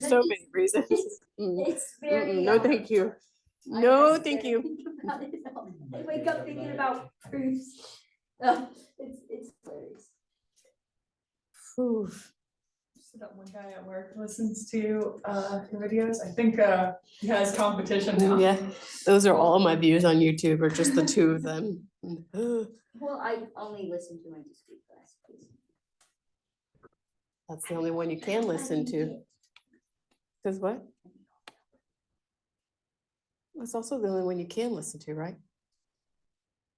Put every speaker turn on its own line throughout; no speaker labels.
so many reasons.
It's very.
No, thank you. No, thank you.
I wake up thinking about proofs. It's hilarious.
Oof.
So that one guy at work listens to your videos. I think he has competition now.
Yeah, those are all my views on YouTube, or just the two of them.
Well, I only listen to my Discrete class, please.
That's the only one you can listen to. Because what? That's also the only one you can listen to, right?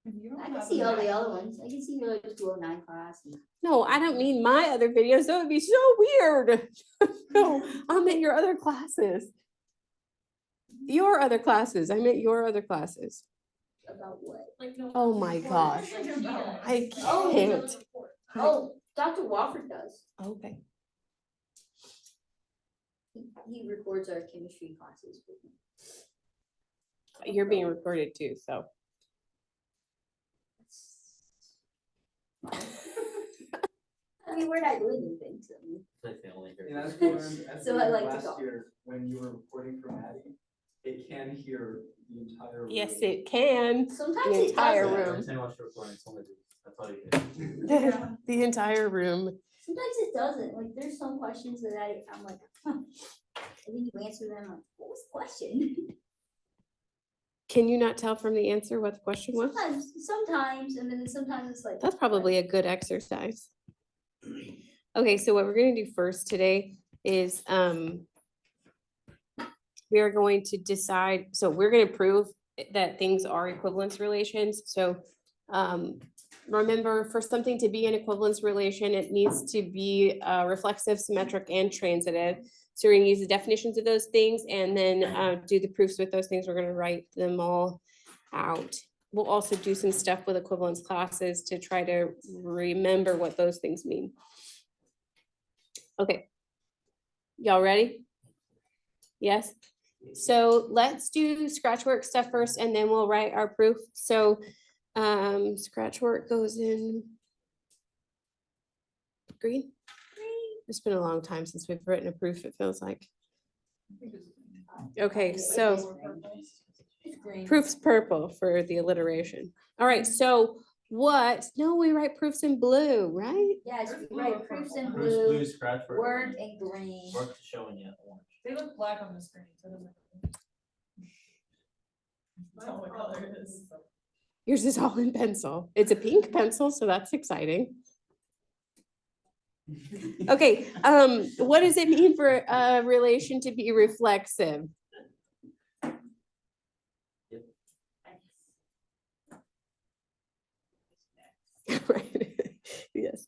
I can see all the other ones. I can see your 209 class.
No, I don't mean my other videos. That would be so weird. No, I meant your other classes. Your other classes. I meant your other classes.
About what?
Oh my gosh. I can't.
Oh, Dr. Wofford does.
Okay.
He records our chemistry classes with me.
You're being recorded too, so.
I mean, we're not doing anything, so.
Yeah, that's what I learned at
So I like to
last
talk.
year when you were recording for Maddie. It can hear the entire room.
Yes, it can.
Sometimes
The
it
entire
doesn't.
room.
That's all you get.
The entire room.
Sometimes it doesn't. Like, there's some questions that I'm like, huh. And then you answer them, like, what was the question?
Can you not tell from the answer what the question was?
Sometimes, and then sometimes it's like.
That's probably a good exercise. Okay, so what we're gonna do first today is we are going to decide, so we're gonna prove that things are equivalence relations. So remember, for something to be an equivalence relation, it needs to be reflexive, symmetric, and transitive. So we're gonna use the definitions of those things and then do the proofs with those things. We're gonna write them all out. We'll also do some stuff with equivalence classes to try to remember what those things mean. Okay. Y'all ready? Yes? So let's do scratch work stuff first and then we'll write our proof. So scratch work goes in green. It's been a long time since we've written a proof, it feels like. Okay, so proof's purple for the alliteration. All right, so what? No, we write proofs in blue, right?
Yes, we write proofs in
Bruce
blue,
blue scratch for
word in green.
work to showing you orange.
They look black on the screen, so it doesn't. Tell what color it is.
Yours is all in pencil. It's a pink pencil, so that's exciting. Okay, what does it mean for a relation to be reflexive? Right. Yes,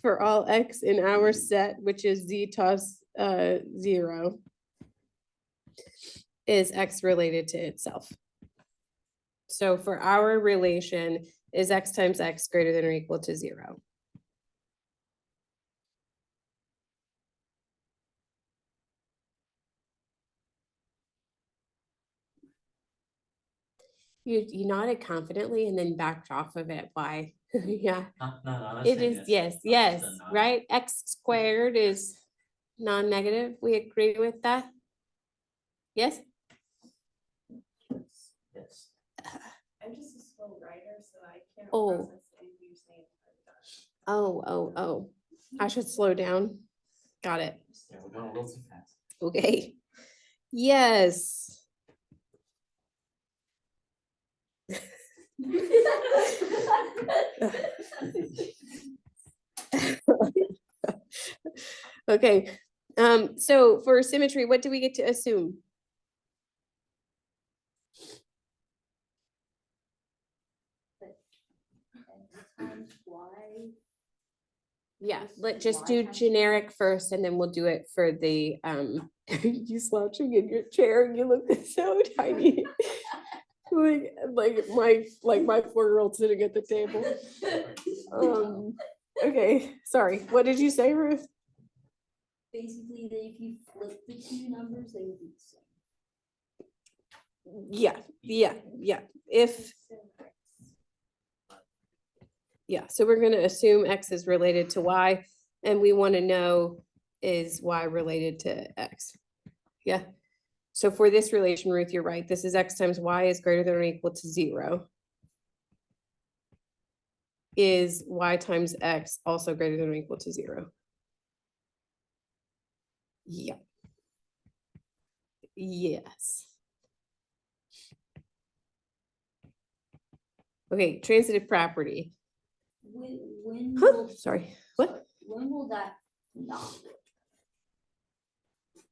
for all x in our set, which is z toss 0, is x related to itself. So for our relation, is x times x greater than or equal to 0? You nodded confidently and then backed off of it. Why? Yeah.
No,
It is, yes, right? X squared is non-negative. We agree with that? Yes?
Yes.
I'm just a slow writer, so I can't
Oh.
process anything you're saying.
Oh. I should slow down. Got it.
Yeah, we're going a little too fast.
Okay. Yes. Okay, so for symmetry, what do we get to assume?
Times y.
Yeah, let's just do generic first and then we'll do it for the, you slouching in your chair and you look so tiny. Like my 4-year-old sitting at the table. Okay, sorry, what did you say, Ruth?
Basically, that if you flip the two numbers, they would be the same.
Yeah, so we're gonna assume x is related to y, and we wanna know, is y related to x? Yeah. So for this relation, Ruth, you're right. This is x times y is greater than or equal to 0. Is y times x also greater than or equal to 0? Yeah. Yes. Okay, transitive property.
When
Huh,
will,
sorry, what?
when will that not work?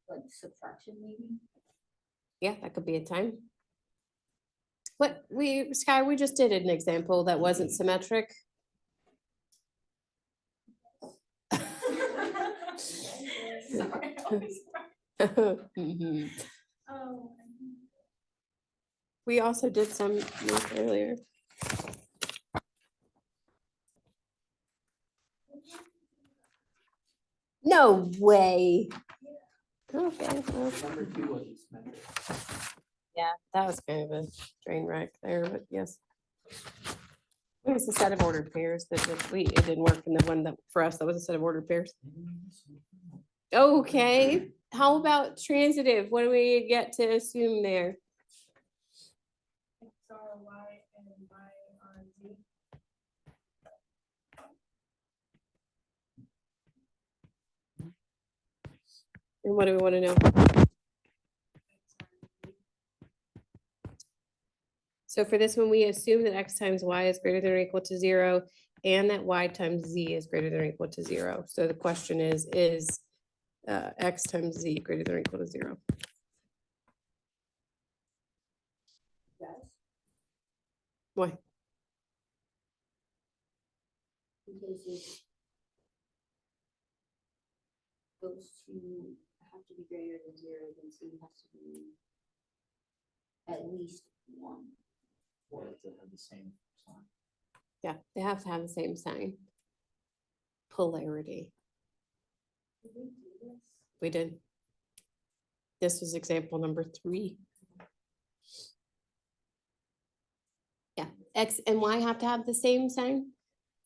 Like subtraction maybe?
Yeah, that could be a time. What Sky, we just did an example that wasn't symmetric.
Sorry,
Mhm.
Oh.
We also did some earlier. No way. Okay, well,
Number 2 wasn't symmetric.
yeah, that was kind of a train wreck there, but yes. It was a set of ordered pairs that it didn't work in the one that for us, that was a set of ordered pairs. Okay, how about transitive? What do we get to assume there?
X are Y and Y are Z.
And what do we want to know?
X are Z.
So for this one, we assume that x times y is greater than or equal to 0 and that y times z is greater than or equal to 0. So the question is x times z greater than or equal to 0?
Yes.
Why?
Because if those two have to be greater than 0, then C has to be at least 1.
Or to have the same sign.
Yeah, they have to have the same sign. Polarity.
Did we do this?
We did. This was example number 3. Yeah, x and y have to have the same sign.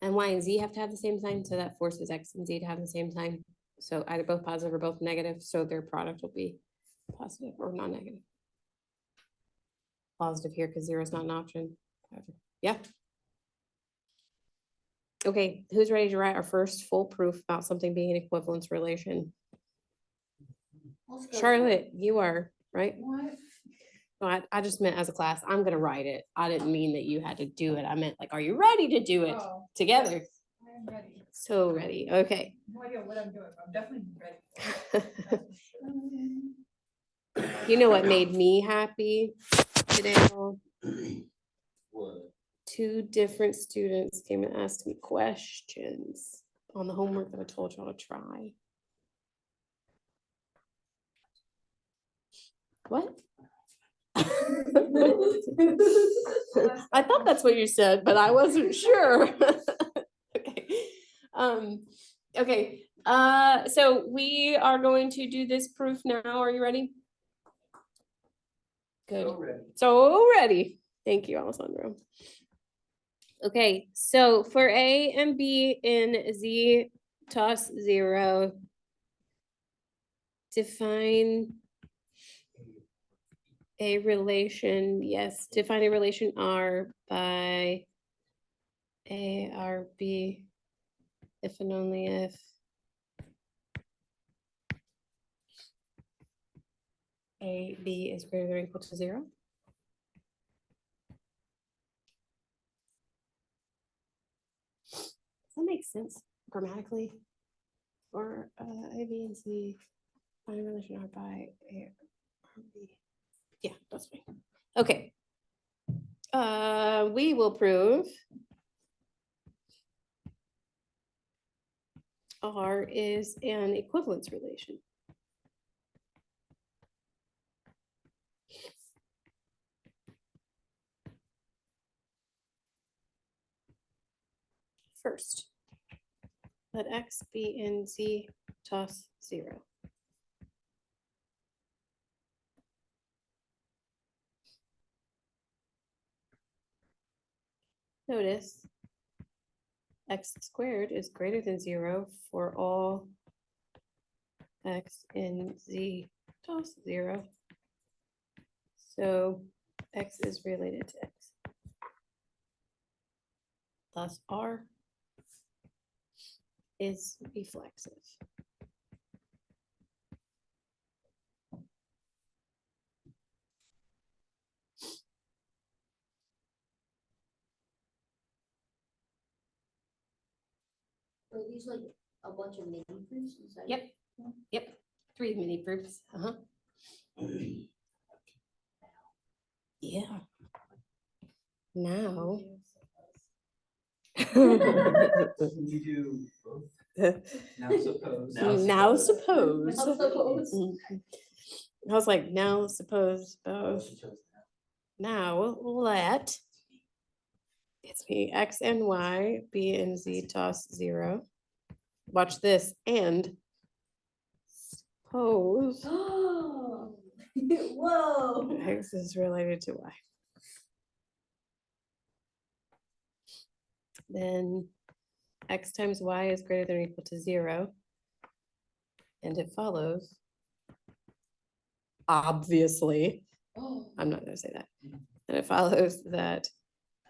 And y and z have to have the same sign, so that forces x and z to have the same sign. So either both positive or both negative, so their product will be positive or non-negative. Positive here because 0 is not an option. Yeah. Okay, who's ready to write our first full proof about something being an equivalence relation?
Let's go for it.
Charlotte, you are, right?
What?
No, I just meant as a class, I'm gonna write it. I didn't mean that you had to do it. I meant like, are you ready to do it
Oh,
together?
yes, I am ready.
So ready, okay.
No idea what I'm doing, but I'm definitely ready. for it. That's for sure.
You know what made me happy today? Al?
What?
2 different students came and asked me questions on the homework that I told y'all to try. What? I thought that's what you said, but I wasn't sure. Okay. Okay, so we are going to do this proof now. Are you ready? Good.
So ready.
So ready. Thank you, Alessandro. Okay, so for A and B in Z toss 0, define a relation, yes, define a relation R by A, R, B, if and only if A, B is greater than or equal to 0. Does that make sense grammatically? Or A, B, and C, find a relation R by A, R, B. Yeah, that's fine. Okay. We will prove R is an equivalence relation. First, let X be in Z toss 0. Notice X squared is greater than 0 for all X in Z toss 0. So X is related to X. Thus R is reflexive.
Are these like a bunch of mini proofs inside?
Yep. Yep, 3 mini proofs. Yeah. Now.
We do both. Now suppose.
Now suppose.
Now suppose.
I was like, now suppose
Oh,
both.
she chose that.
Now let it's me X and Y, B and Z toss 0. Watch this and suppose
Whoa.
X is related to Y. Then X times Y is greater than or equal to 0. And it follows, obviously, I'm not going to say that. And it follows that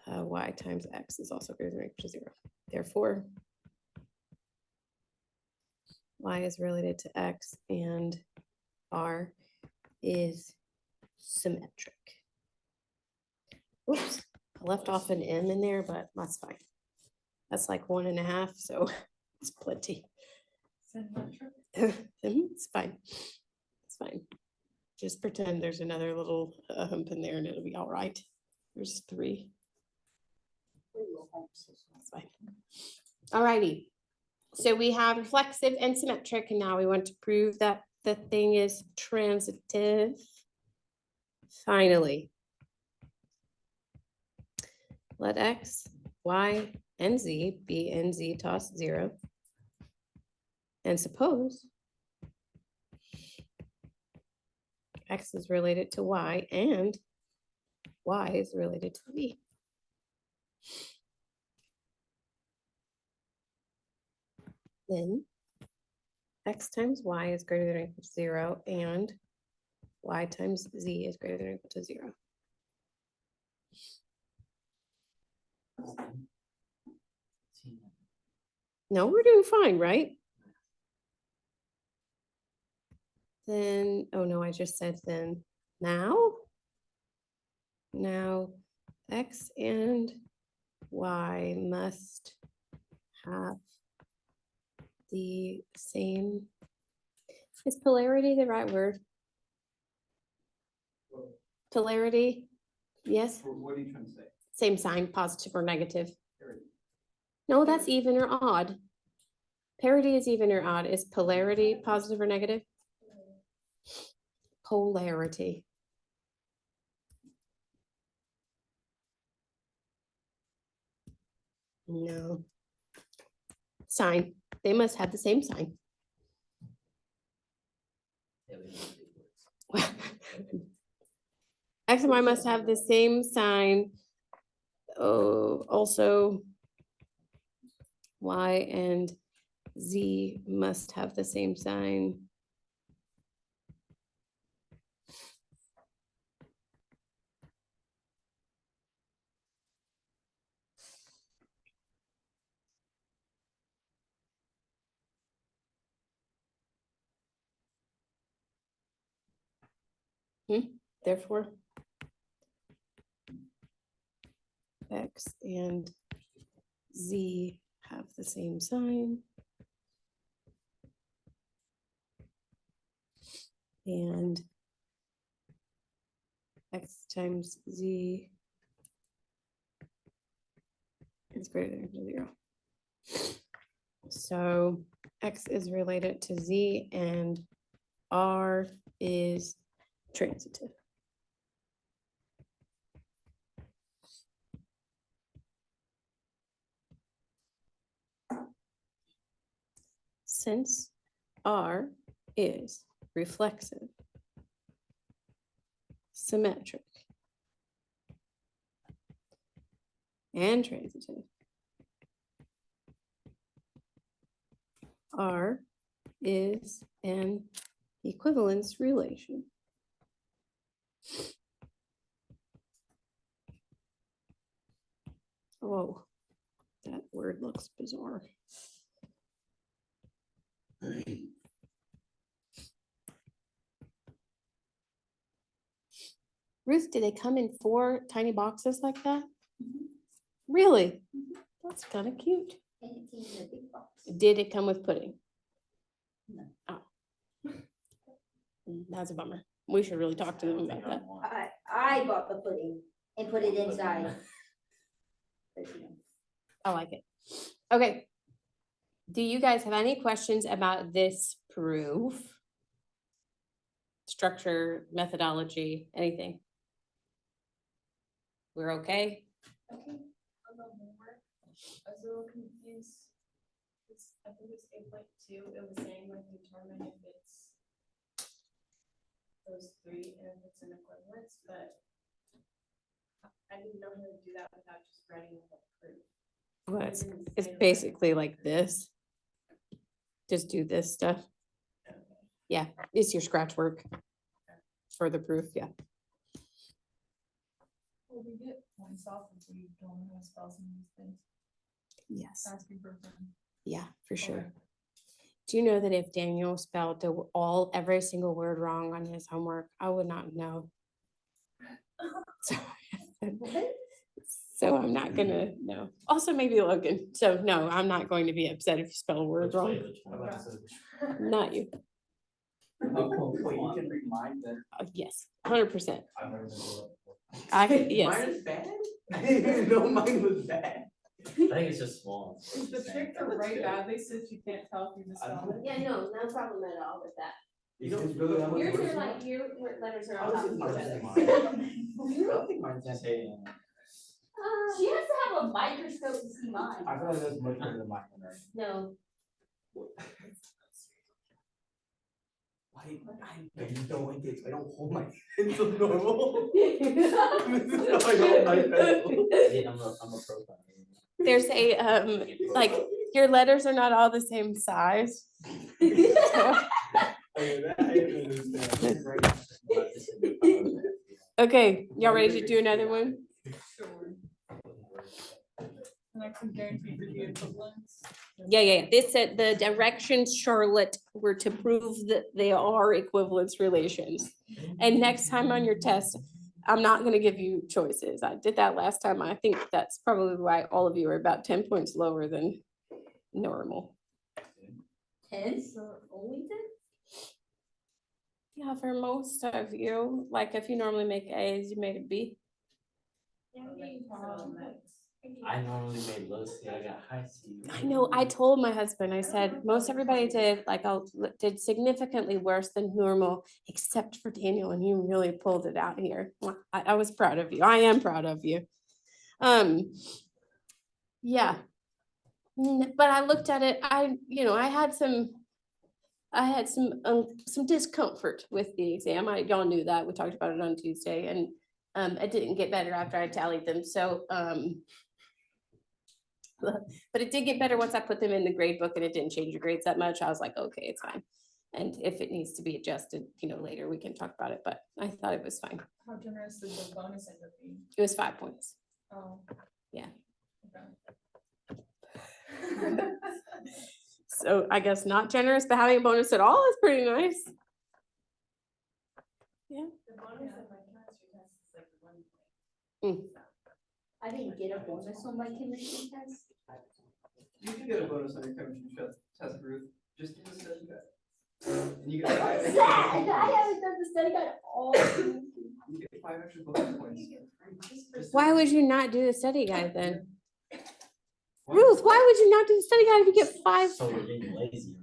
Y times X is also greater than or equal to 0. Therefore, Y is related to X and R is symmetric. Oops, I left off an M in there, but that's fine. That's like 1.5, so it's plenty.
Symmetric.
It's fine. It's fine. Just pretend there's another little hump in there and it'll be all right. There's 3. That's fine. All righty. So we have reflexive and symmetric, and now we want to prove that the thing is transitive. Finally. Let X, Y, and Z be and Z toss 0. And suppose X is related to Y and Y is related to Z. Then X times Y is greater than or equal to 0 and Y times Z is greater than or equal to 0. No, we're doing fine, right? Then, oh no, I just said then. Now X and Y must have the same. Is polarity the right word? Polarity? Yes,
What are you trying to say?
same sign, positive or negative.
Parity.
No, that's even or odd. Parity is even or odd. Is polarity positive or negative? Polarity. No. Sign. They must have the same sign.
Yeah, we don't have big words.
X and Y must have the same sign. Oh, also Y and Z must have the same sign. Therefore, X and Z have the same sign. And X times Z is greater than or equal to 0. So X is related to Z and R is transitive. Since R is reflexive, symmetric, and transitive, R is an equivalence relation. Oh, that word looks bizarre. Ruth, do they come in 4 tiny boxes like that? Really? That's kind of cute.
And it came in a big box.
Did it come with pudding?
No.
Oh. That's a bummer. We should really talk to them about that.
I bought the pudding and put it inside. But, you know,
I like it. Okay. Do you guys have any questions about this proof? Structure, methodology, anything? We're okay?
Okay, on the homework, I was a little confused. I think it's 8.2, it was saying like determine if it's those 3 and if it's an equivalence, but I didn't know how to do that without just writing the whole proof.
Well,
It
it's,
didn't
it's
say, like-
basically like this. Just do this stuff. Yeah, it's your scratch work for the proof, yeah.
Well, we get points off if we don't know how to spell some of these things.
Yes.
Asking for them.
Yeah, for sure.
Okay.
Do you know that if Daniel spelled every single word wrong on his homework, I would not know. So I'm not gonna know. Also maybe Logan. So no, I'm not going to be upset if you spell a word wrong. Not you.
Oh, wait, you can read mine then.
Yes, 100%.
I've never been to
I could,
Mine
yes.
is bad? I didn't even know mine was bad.
I think it's just small.
Is the trick to write badly since you can't tell if you misspelled it?
Yeah, no problem at all with that.
You don't feel that much
Yours
worse
are
now?
like, your letters are
I
on
was
top of
just
each
marking
other.
mine. I don't think mine's that
Just
bad.
saying.
She has to have a microscope to see mine.
I feel like that's much better than mine.
No.
I don't like it. I don't hold my pencil normal. This is how I hold my pencil.
Yeah, I'm a pro.
There's a, like, your letters are not all the same size.
Okay, that I didn't understand.
Okay, y'all ready to do another one?
Sure. And I can guarantee for the equivalence.
Yeah. This said the directions, Charlotte, were to prove that they are equivalence relations. And next time on your test, I'm not gonna give you choices. I did that last time. I think that's probably why all of you are about 10 points lower than normal.
10?
So
Only 10?
Yeah, for most of you, like if you normally make A's, you made a B.
I normally made low C, I got high C.
I know, I told my husband, I said, most everybody did, like, did significantly worse than normal, except for Daniel, and you really pulled it out here. I was proud of you. I am proud of you. Yeah. But I looked at it, I had some discomfort with the exam. Y'all knew that. We talked about it on Tuesday, and it didn't get better after I tallied them. So, but it did get better once I put them in the grade book, and it didn't change your grades that much. I was like, okay, it's fine. And if it needs to be adjusted, later we can talk about it, but I thought it was fine.
how generous did the bonus end up being?
It was 5 points.
Oh.
Yeah.
Okay.
So I guess not generous, but having a bonus at all is pretty nice.
The bonus of my chemistry test is like 1 point.
I didn't get a bonus on my chemistry test.
You can get a bonus on your chemistry test, Ruth. Just do the study guide. And you get five
Sad,
extra
I
bonus points.
haven't done the study guide all.
You get 5 extra bonus points. Just
Why
to-
would you not do the study guide then?
Why?
Ruth, why would you not do the study guide if you get 5?
So we're being lazy.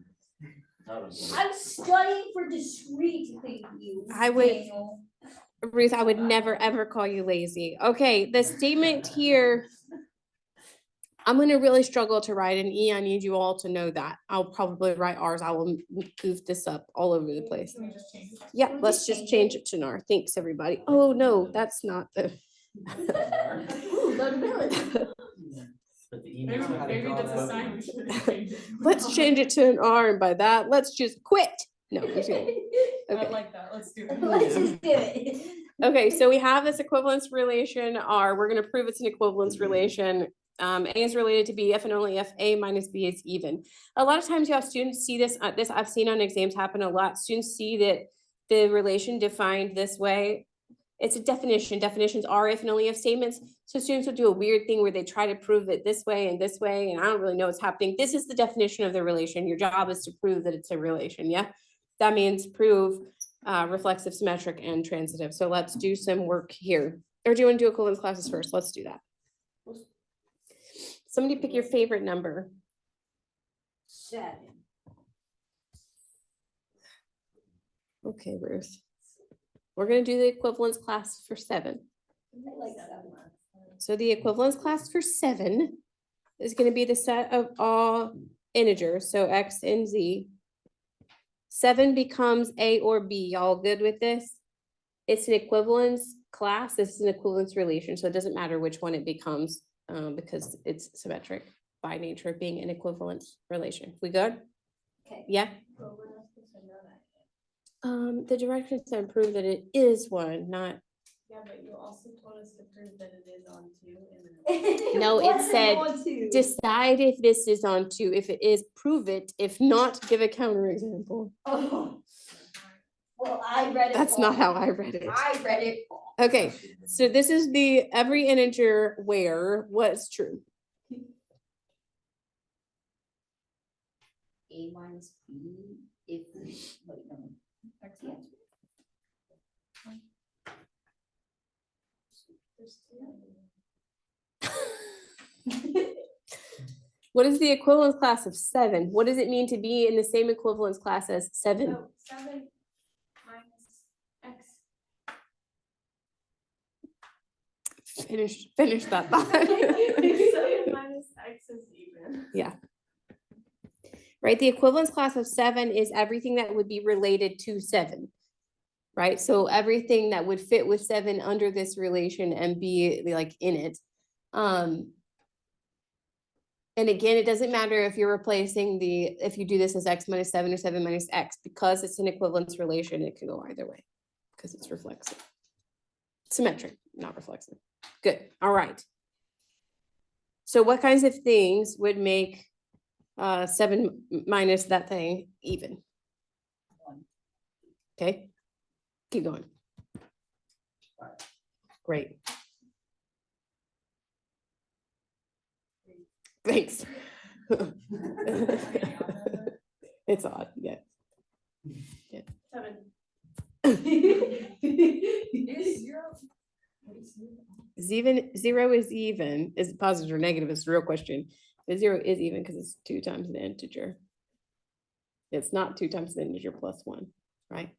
I'm studying for discrete, thank you.
I would-
Daniel.
Ruth, I would never, ever call you lazy. Okay, the statement here, I'm gonna really struggle to write an E. I need you all to know that. I'll probably write ours. I will goof this up all over the place.
Can we just change it?
Yeah,
Can we
let's
just
just
change
change it to NAR. Thanks, everybody. Oh, no, that's not the.
Ooh, notability.
But the
Maybe,
email.
how to
maybe
draw
that's a
that.
sign we should change it.
Let's change it to an R, and by that, let's just quit. No, I'm just kidding.
I
Okay.
like that, let's do
Let's
it.
just do it.
Okay, so we have this equivalence relation R. We're gonna prove it's an equivalence relation. A is related to B if and only if A minus B is even. A lot of times you have students see this, this I've seen on exams happen a lot. Students see that the relation defined this way. It's a definition. Definitions are if and only if statements. So students will do a weird thing where they try to prove it this way, and I don't really know what's happening. This is the definition of the relation. Your job is to prove that it's a relation, yeah? That means prove reflexive, symmetric, and transitive. So let's do some work here. Or do you want to do equivalence classes first? Let's do that. Somebody pick your favorite number.
7.
Okay, Ruth. We're gonna do the equivalence class for 7.
I like 7.
So the equivalence class for 7 is gonna be the set of all integers, so X and Z. 7 becomes A or B. Y'all good with this? It's an equivalence class. This is an equivalence relation, so it doesn't matter which one it becomes, because it's symmetric by nature of being an equivalence relation. We good?
Okay.
Yeah?
But we're not supposed to know that.
The directions then prove that it is one, not,
Yeah, but you also told us to prove that it is on 2 and then.
No, it
Wasn't
said
on 2.
decide if this is on 2. If it is, prove it. If not, give a counterexample.
Oh. Well, I read it.
That's not how
wrong.
I read it.
I read it wrong.
Okay, so this is the every integer where what's true.
A minus B if, wait, no. Yeah.
There's 2.
What is the equivalence class of 7? What does it mean to be in the same equivalence class as 7?
So 7 minus X.
Finish that thought.
7 minus X is even.
Right, the equivalence class of 7 is everything that would be related to 7. Right, so everything that would fit with 7 under this relation and be like in it. And again, it doesn't matter if you're replacing if you do this as X minus 7 or 7 minus X, because it's an equivalence relation, it can go either way, because it's reflexive. Symmetric, not reflexive. Good, all right. So what kinds of things would make 7 minus that thing even? Okay, keep going. Great. Thanks. It's odd, yeah.
7.
Is even, 0 is even, is it positive or negative? It's the real question. The 0 is even because it's 2 times an integer. It's not 2 times an integer plus 1, right?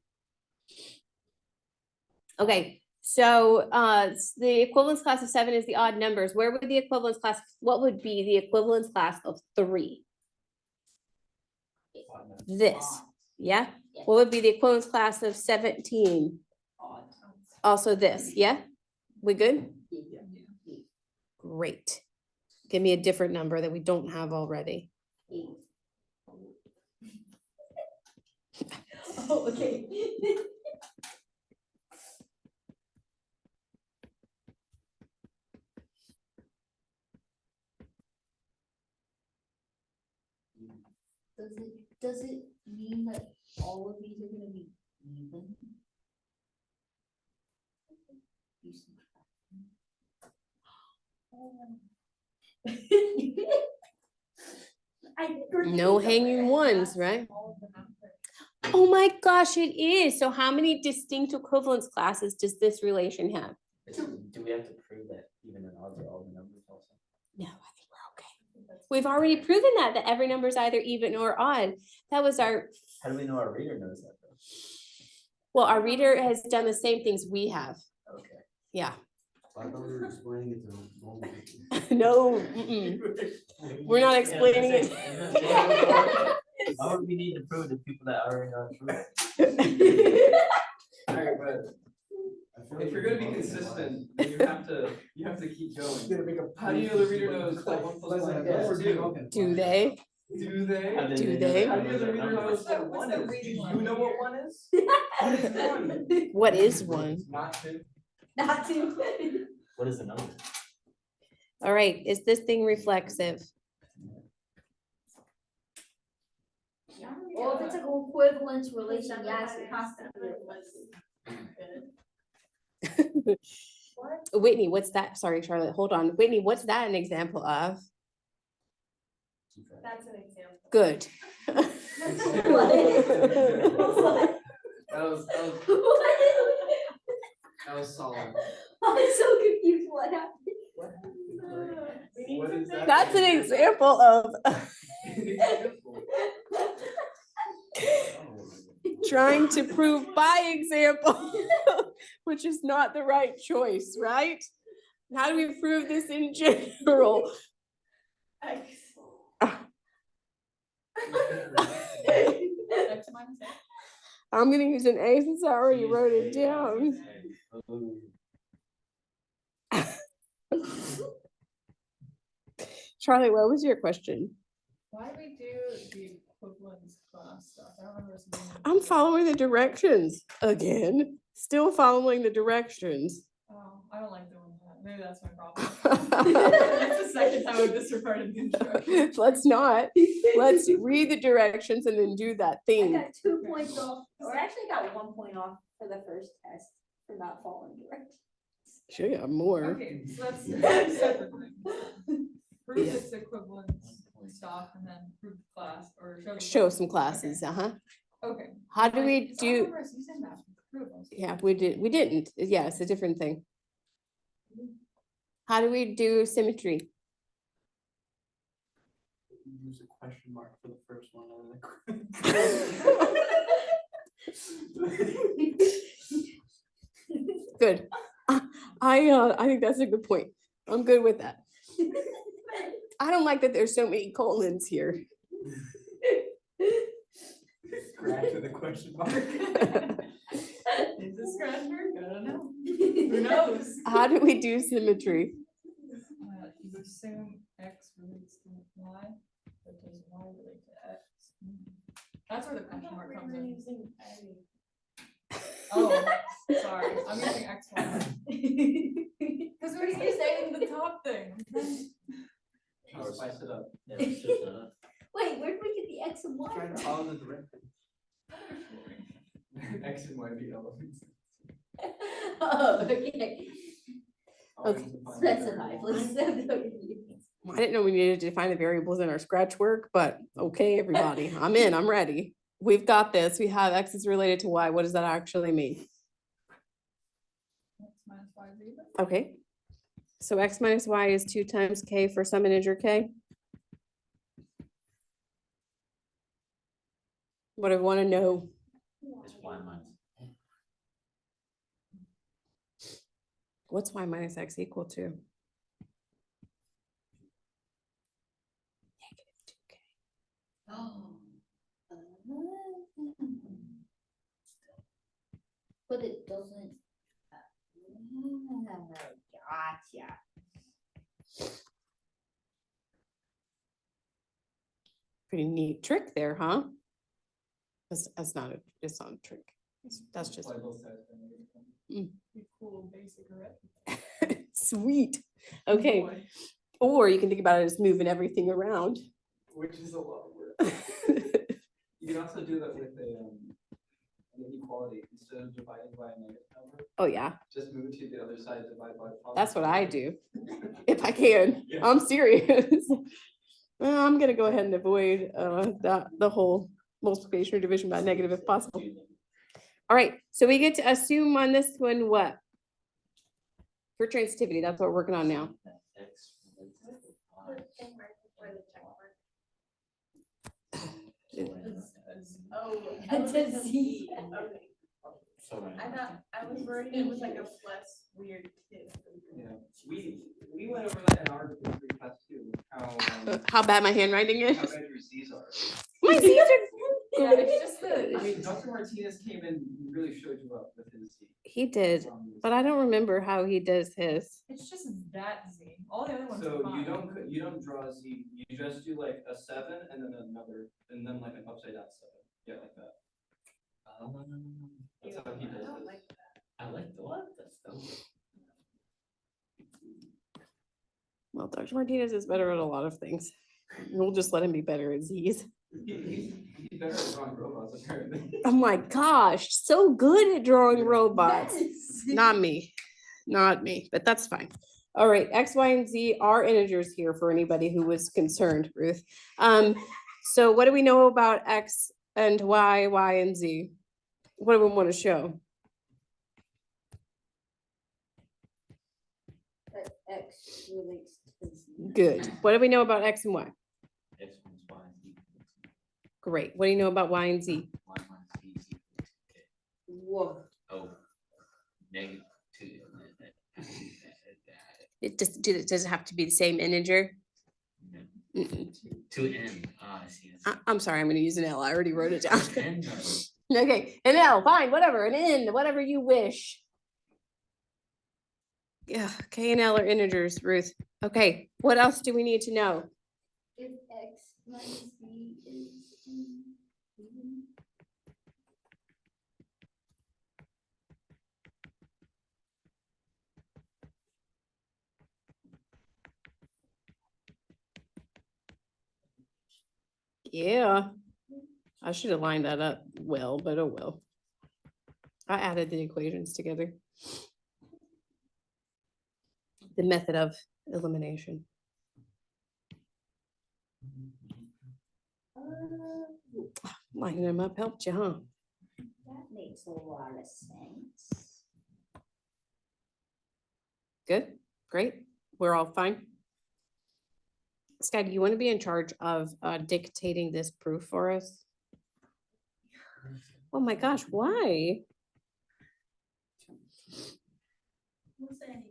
Okay, so the equivalence class of 7 is the odd numbers. Where would the equivalence class, what would be the equivalence class of 3? This, yeah? What would be the equivalence class of 17? Also this, yeah? We good? Great. Give me a different number that we don't have already.
8. Oh, okay. Does it mean that all of these are gonna be even? You subtract.
No hanging ones, right? Oh my gosh, it is. So how many distinct equivalence classes does this relation have?
Do we have to prove that even and odds are all the numbers also?
No, I think we're okay. We've already proven that every number is either even or odd. That was our,
How do we know our reader knows that though?
well, our reader has done the same things we have.
Okay.
Yeah.
I thought we were explaining it to normal people.
No, mm-mm. We're not explaining it.
Why would we need to prove to people that already know it?
Alright, but if you're gonna be consistent, then you have to keep
You
going.
gotta make a.
How do you know the reader knows that 1 plus 1 equals 2?
Do they?
Do they?
How did
Do
know
they?
that
How
there
do
was
the
a
reader
number?
knows what
What's
one
the
is? Do
reading
you
level
know what
here?
one is? What is one?
What is one?
Not two.
Not to.
What is the number?
All right, is this thing reflexive?
Well, if it's an equivalence relation, yes, it has to be reflexive.
Whitney, what's that? Sorry, Charlotte, hold on. Whitney, what's that an example of?
That's an example.
Good.
What?
That was solid.
I'm so confused, what happened?
What is that?
That's an example of trying to prove by example, which is not the right choice, right? How do we prove this in general?
X. X minus X.
I'm gonna use an A since I already wrote it down. Charlie, what was your question?
Why do we do the equivalence class stuff? I don't remember.
I'm following the directions again, still following the directions.
Oh, I don't like doing that. Maybe that's my problem. It's the second time I've disregarded the instructions.
Let's not. Let's read the directions and then do that
I
thing.
got 2 points off, or actually got 1 point off for the first test for not following directions.
Should have more.
Okay, so that's separate things. Prove its equivalence stuff and then prove the class or show. the
Show
class.
some classes,
Okay. Okay.
How do
I
we
don't
do?
remember us using that for proof.
Yeah, we didn't. Yeah, it's a different thing. How do we do symmetry?
Use a question mark for the first one.
Good. I think that's a good point. I'm good with that. I don't like that there's so many colons here.
Scratch with a question mark.
Is this scratch mark? I don't know. Who knows?
How do we do symmetry?
You assume X relates to Y, but does Y relate to X? That's where the question mark comes in. Oh, sorry, I'm using X, Y. Because we're saying the top thing.
Oh, spice it up.
Yeah, let's switch that up.
Wait, where'd we get the X and Y
Trying to
from?
follow the direction.
X and Y be elements.
Oh, okay.
Always
Okay.
define
Specify,
variables.
please.
I didn't know we needed to define the variables in our scratch work, but okay, everybody, I'm in, I'm ready. We've got this. We have X is related to Y. What does that actually mean?
X minus Y is even.
Okay. So X minus Y is 2 times K for some integer K. What do I want to know?
It's Y minus.
What's Y minus X equal to?
Oh. But it doesn't. Gotcha.
Pretty neat trick there, huh? That's not a, it's not a trick. That's just
Apply both sides of the
Be cool, basic arithmetic.
sweet. Okay,
Boy.
or you can think about it as moving everything around.
Which is a lot of work. You can also do that with an inequality. Instead of dividing by a negative number,
Oh, yeah,
just move it to the other side, divide by a positive.
that's what I
number.
do. If I can,
Yeah.
I'm serious. Well, I'm gonna go ahead and avoid the whole multiplication or division by negative if possible. All right, so we get to assume on this one what? For transitivity, that's what we're working on now.
X relates to Y.
Oh.
It's a Z.
So right
I
now.
thought, I was worried it was like a plus weird kid.
Yeah, we went over that in our history class too,
How bad my handwriting is?
how bad your Z's are.
My Z's are
Yeah, it's just
I
the,
mean, Dr. Martinez came in, and really showed you up with his Z.
He did, but I don't remember how he does his.
it's just that Z. all the other ones are
So
fine.
you don't draw a Z, you just do like a 7 and then another, and then like an upside down 7. Yeah, like that. That's how he
I
does
don't
it.
like
I like the what? That's dope.
Well, Dr. Martinez is better at a lot of things. We'll just let him be better at Z's.
He's better at drawing robots apparently.
Oh my gosh, so good at drawing robots. Not me, not me, but that's fine. All right, X, Y, and Z are integers here for anybody who was concerned, Ruth. So what do we know about X and Y, and Z? What do we want to show?
That X relates to Z.
Good. What do we know about X and Y?
X minus Y is equal to
Great. What do you know about Y and Z?
Y minus Z is equal to K.
Whoa.
Oh, negative 2.
Does it have to be the same integer?
No.
Mm-mm.
2n. Ah, I see.
I'm sorry, I'm gonna use an L. I already wrote it down.
N.
Okay, an L, fine, whatever, an N, whatever you wish. Yeah, K and L are integers, Ruth. Okay, what else do we need to know?
If X minus Z is even.
Yeah, I should have lined that up well, but oh well. I added the equations together. The method of elimination. Lining them up helped you, huh?
That makes a lot of sense.
Good, great, we're all fine. Sky, do you want to be in charge of dictating this proof for us? Oh my gosh, why?
We'll say anything.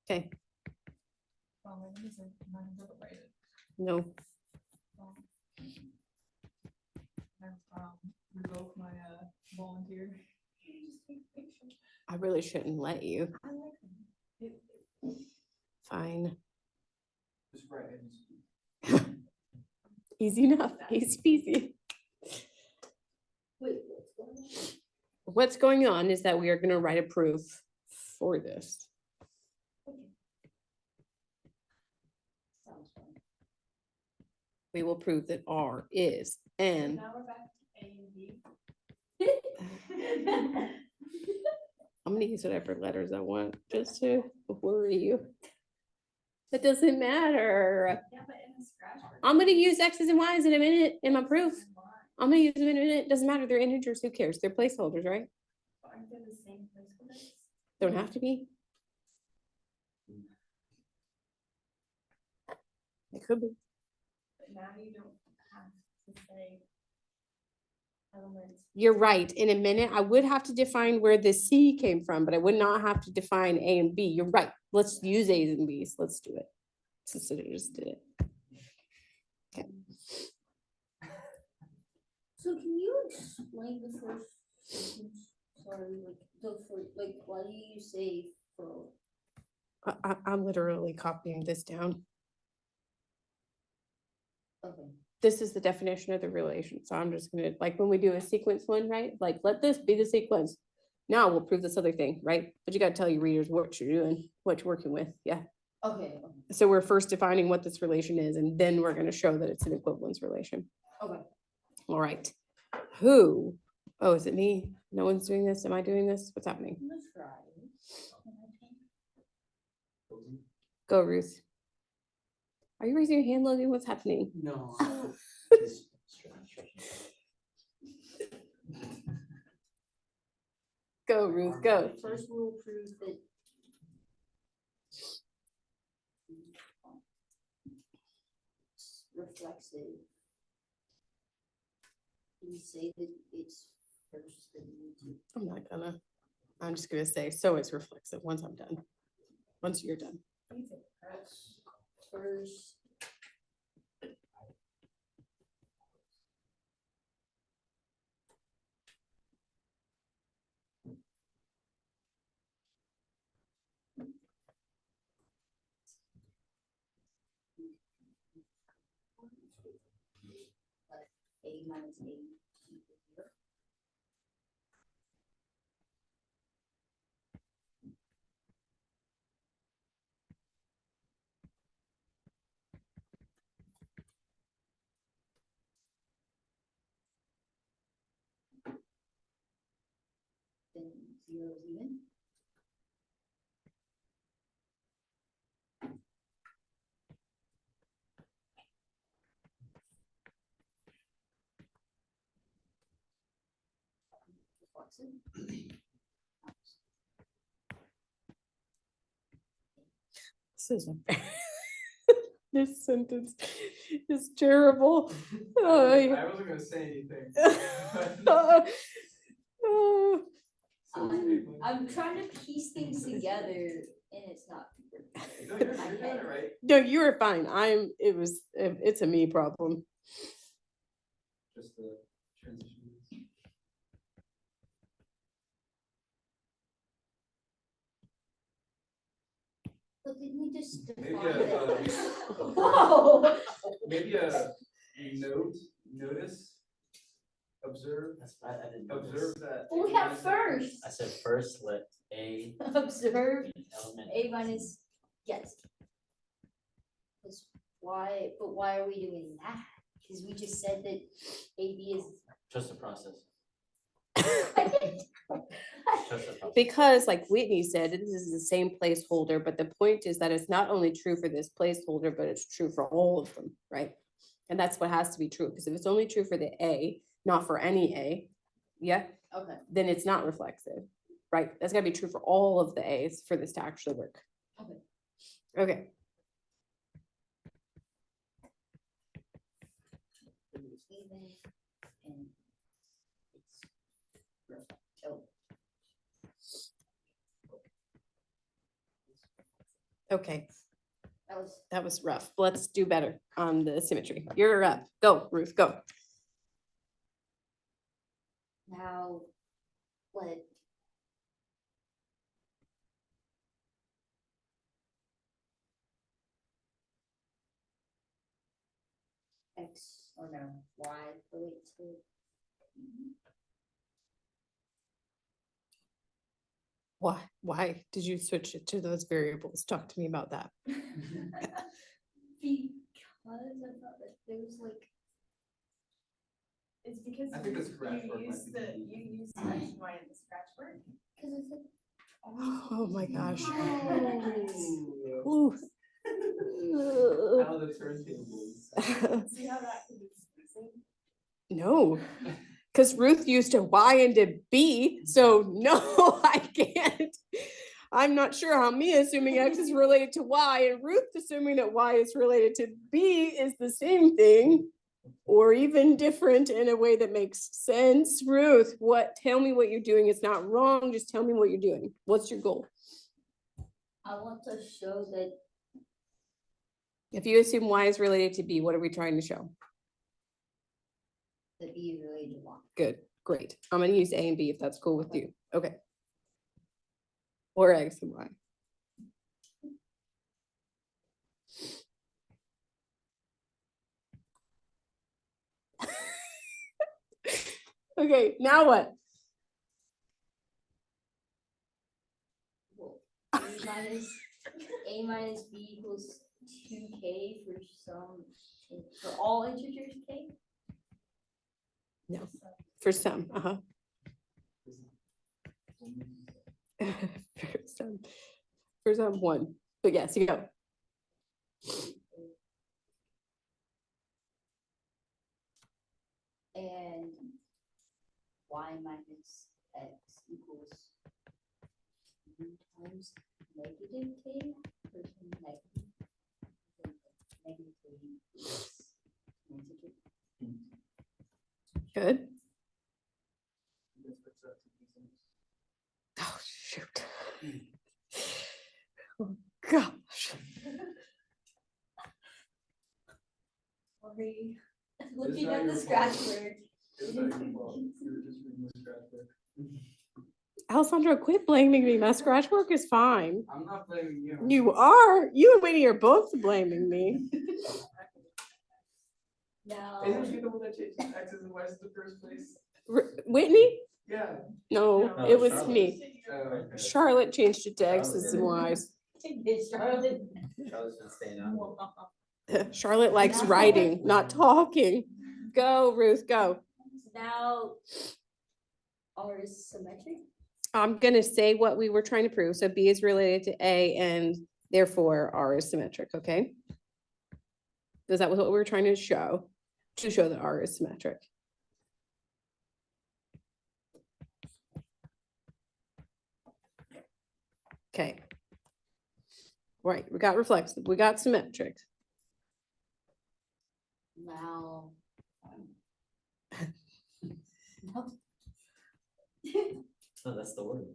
Okay,
Well, maybe it's a non-deliberated.
no,
Revoke my volunteer.
I really shouldn't let you.
I like them.
Fine,
Just write it.
easy enough, easy peasy.
Wait, what's going on?
What's going on is that we are gonna write a proof for this.
Sounds fun.
We will prove that R is N.
Now we're back to A and B.
I'm gonna use whatever letters I want just to worry you. It doesn't matter.
Yeah, but in the scratch. word,
I'm gonna use X's and Y's in a minute in my proof.
and Y,
I'm gonna use them in a minute. Doesn't matter. They're integers. Who cares? They're placeholders, right?
but aren't they the same placeholders?
Don't have to be. It could be.
But now you don't have to say elements.
You're right. In a minute, I would have to define where the C came from, but I would not have to define A and B. You're right. Let's use A's and B's. Let's do it. Since I just did it. Okay.
So can you explain the first sentence? Sorry, like the first, like why do you say for?
I'm literally copying this down.
Okay.
This is the definition of the relation. So I'm just gonna, like, when we do a sequence one, right? Like, let this be the sequence. Now we'll prove this other thing, right? But you gotta tell your readers what you're doing, what you're working with, yeah.
Okay.
So we're first defining what this relation is, and then we're gonna show that it's an equivalence relation.
Okay.
All right. Who? Oh, is it me? No one's doing this? Am I doing this? What's happening?
Let's try.
Go, Ruth. Are you raising your hand, Logan? What's happening?
No.
Go, Ruth, go.
First we'll prove that. Reflexive. You say that it's first and you
I'm not gonna. I'm just gonna say, so it's reflexive once I'm done. Once you're done.
first. A minus A equals 0. Then 0 is even. Reflexive.
This is this sentence is terrible.
I wasn't gonna say anything.
I'm trying to piece things together and it's not.
No, you're doing it right.
No, you were fine. It's a me problem.
Just the transition.
But didn't we just
Maybe
define
a,
it?
Whoa. Maybe a notice, observe,
That's bad, I didn't know
observe
this.
that.
Well, we have first.
I said first, let A
Observe
be an element.
A minus, yes. Why, but why are we doing that? Because we just said that AB is.
Just a process.
I didn't.
Just a process.
Because like Whitney said, this is the same placeholder, but the point is that it's not only true for this placeholder, but it's true for all of them, right? And that's what has to be true, because if it's only true for the A, not for any A, yeah,
Okay.
then it's not reflexive, right? That's gotta be true for all of the A's for this to actually work.
Okay.
Okay,
It's even and it's oh,
okay,
that was
that was rough. Let's do better on the symmetry. You're up. Go, Ruth, go.
now let X or no Y relate to
Why did you switch it to those variables? Talk to me about that.
Because I thought that there was like. It's because
I think the scratch work
you
might
use
be
the,
confusing.
you use X and Y in the scratch work.
because it's like
Oh my gosh.
Ooh.
Ooh.
Out of the turntables.
See how that could be confusing?
No, because Ruth used a Y and a B, so no, I can't. I'm not sure how me assuming X is related to Y and Ruth assuming that Y is related to B is the same thing or even different in a way that makes sense. Ruth, tell me what you're doing. It's not wrong. Just tell me what you're doing. What's your goal?
I want to show that
If you assume Y is related to B, what are we trying to show?
the B is related to Y.
Good, great. I'm gonna use A and B if that's cool with you. Okay. Or X and Y. Okay, now what?
Well, A minus B equals 2K for all integers K.
No, for some, for some one, but yes, you go.
And Y minus X equals 2 times negative K versus negative. Negative K is an integer.
Good. Oh, shoot. Oh, gosh.
Sorry.
Looking
not
at the
your
scratch
fault.
word.
It's not your fault. You were just reading the scratch work.
Alessandro, quit blaming me. My scratch work is fine.
I'm not blaming you.
You are. You and Winnie are both blaming me.
Now,
Isn't she the one that changed X's and Y's in the first place?
Whitney?
Yeah.
No,
No,
it was
Charlotte.
me.
Okay.
Charlotte changed it to
Charlotte
X's
did
and
it.
Y's.
Charlotte.
Charlotte's been staying out.
Charlotte likes
Now-
writing, not talking. Go, Ruth, go.
Now, R is symmetric.
I'm gonna say what we were trying to prove. So B is related to A and therefore R is symmetric, okay? Because that was what we were trying to show that R is symmetric. Okay. Right, we got reflexive, we got symmetric.
Now.
No, that's the word.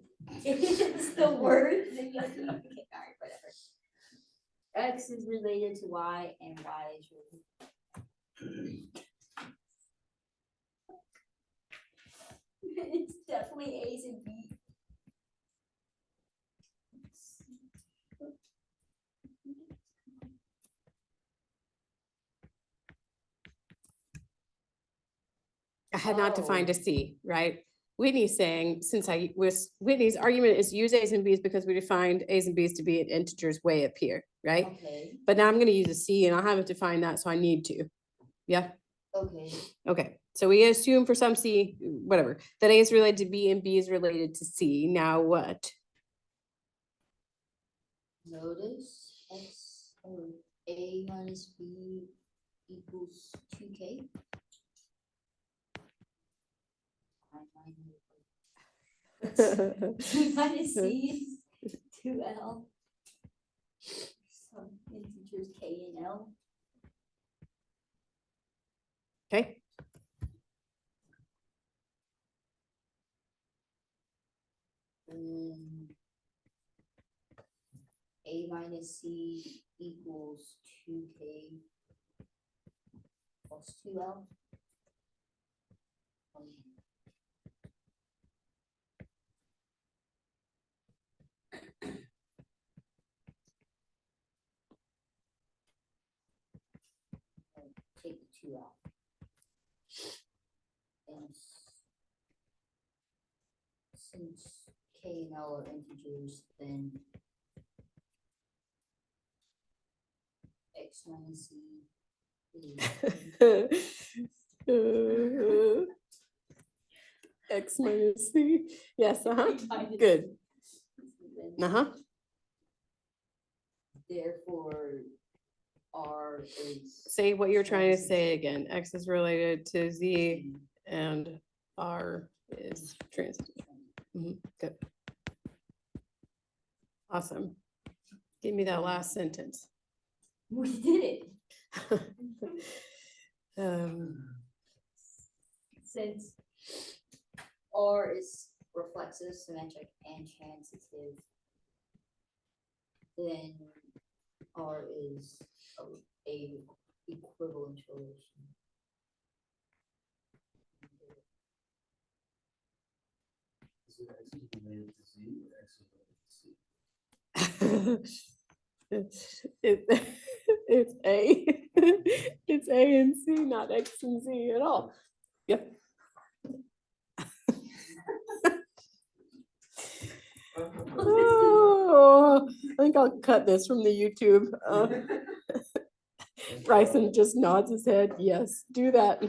It's the word. Okay, all right, whatever. X is related to Y and Y is related. It's definitely A's and B's.
I had not defined
Oh.
a C, right? Whitney's saying, since Whitney's argument is use A's and B's because we defined A's and B's to be integers way up here, right?
Okay,
But now I'm gonna use a C and I haven't defined that, so I need to. Yeah,
okay.
okay. So we assume for some C, whatever, that A is related to B and B is related to C. Now what?
Notice X or A minus B equals 2K. B minus C is 2L. Some integers K and L.
Okay,
A minus C equals 2K plus 2L. Take the 2 out. And since K and L are integers, then X minus C is
X minus C, yes,
minus
good,
then
uh-huh.
therefore R is
Say what you're trying to
transitive.
say again. X is related to Z and R is transitive. Mhm, good. Awesome. Give me that last sentence.
We did it. Since R is reflexive, symmetric, and transitive, then R is a equivalent relation.
Is it X is related to Z or X is related to C?
It's A. It's A and C, not X and Z at all. Yep. Oh, I think I'll cut this from the YouTube. Bryson just nods his head. Yes, do that.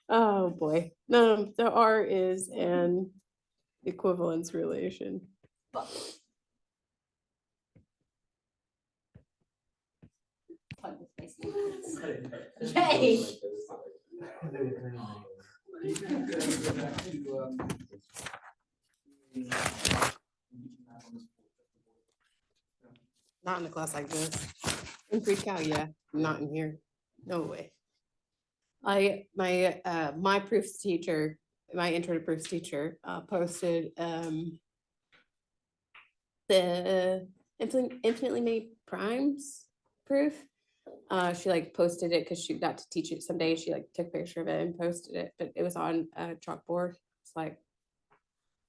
Oh, boy. No, the R is an equivalence relation.
Fun with my statements. Yay.
You can go back to,
Not in a class like this. In pre-cal, yeah, not in here. No way. My proofs teacher, my intro to proofs teacher, posted the infinitely many primes proof. She like posted it because she got to teach it someday. She like took a picture of it and posted it, but it was on a chalkboard. It's like,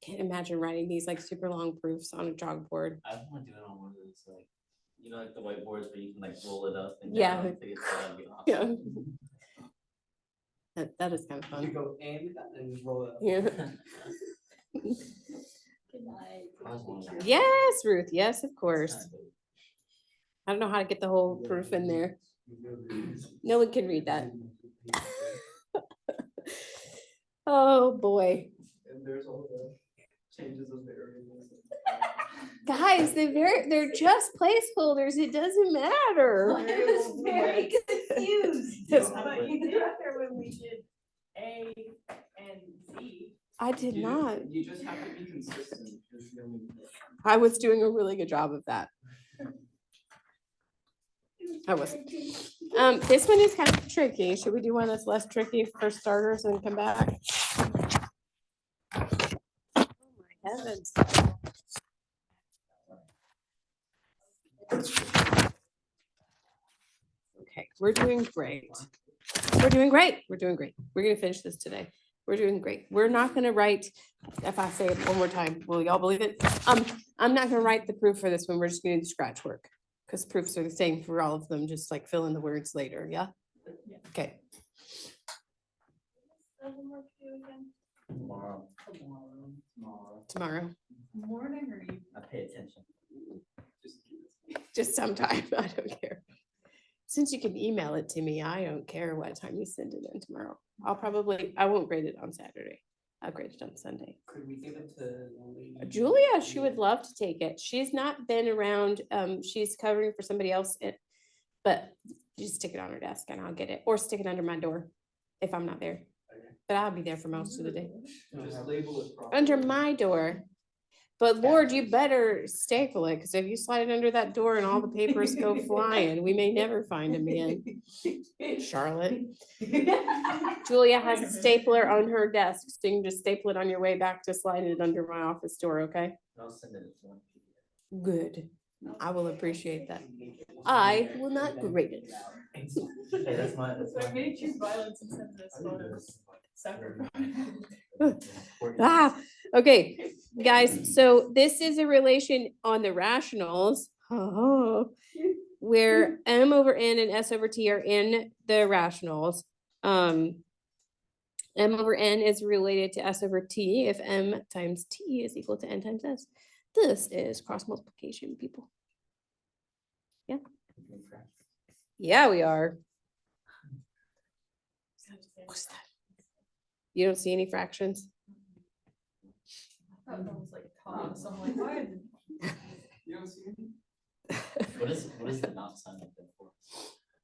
can't imagine writing these like super long proofs on a chalkboard.
I want to do it on one of those, like, you know, like the whiteboards where you can like roll it up and
Yeah.
down. I think it's that'd be awesome.
Yeah. That is kind of
You
fun.
go and just roll it up.
Yeah.
Good night.
I was wondering.
Yes, Ruth. Yes, of course. I don't know how to get the whole proof in there. No one can read that. Oh, boy.
And there's all the changes of variables.
Guys, they're just placeholders. It doesn't matter.
I was very confused.
Yes.
But you did there when we did A and Z.
I did not.
You just have to be consistent. Is the only thing.
I was doing a really good job of that. I was. This one is kind of tricky. Should we do one that's less tricky for starters and come back? Oh my heavens. Okay, we're doing great. We're doing great. We're doing great. We're gonna finish this today. We're doing great. We're not gonna write, if I say it one more time, will y'all believe it? I'm not gonna write the proof for this one. We're just gonna do scratch work. Because proofs are the same for all of them, just like fill in the words later, yeah? Okay,
Doesn't work for you again?
Tomorrow,
tomorrow,
Morning or evening?
I pay attention.
just sometime, I don't care. Since you can email it to me, I don't care what time you send it in tomorrow. I won't grade it on Saturday. I'll grade it on Sunday.
Could we give it to
Julia, she would love to take it. She's not been around, she's covering for somebody else, but just stick it on her desk and I'll get it, or stick it under my door if I'm not there. But I'll be there for most of the day.
Just label it properly.
Under my door. But Lord, you better staple it, because if you slide it under that door and all the papers go flying, we may never find them again. Charlotte. Julia has a stapler on her desk, so you can just staple it on your way back to slide it under my office door, okay?
I'll send it as one.
Good. I will appreciate that. I will not grade it.
Hey, that's my.
So I made choose violence and send this photos. Sacrifice.
Ah, okay, guys, so this is a relation on the rationals. Where M over N and S over T are in the rationals. M over N is related to S over T if M times T is equal to N times S. This is cross multiplication, people. Yeah. Yeah, we are. What's that? You don't see any fractions?
That was like toss. I'm like, why?
You don't see any?
What is the not sign up there for?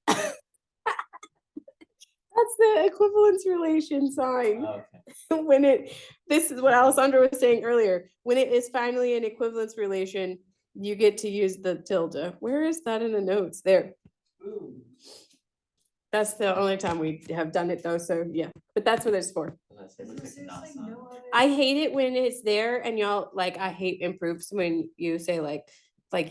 That's the equivalence relation sign.
Oh, okay.
When this is what Alessandra was saying earlier, when it is finally an equivalence relation, you get to use the tilde. Where is that in the notes? There.
Ooh.
That's the only time we have done it though, so yeah, but that's what it's for.
As I said, it's like a not sign up.
I hate it when it's there and y'all, like, I hate improves when you say like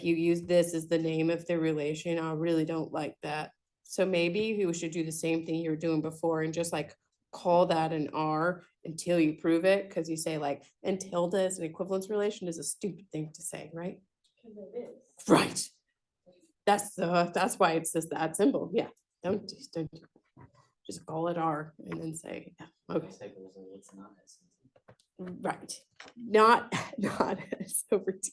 you use this as the name of the relation. I really don't like that. So maybe you should do the same thing you were doing before and just like call that an R until you prove it. Cause you say like, and tilde is an equivalence relation is a stupid thing to say, right?
Because it is.
Right. That's why it's just that symbol. Yeah. Don't just call it R and then say, yeah, okay.
It's like it's not as.
Right, not S over T.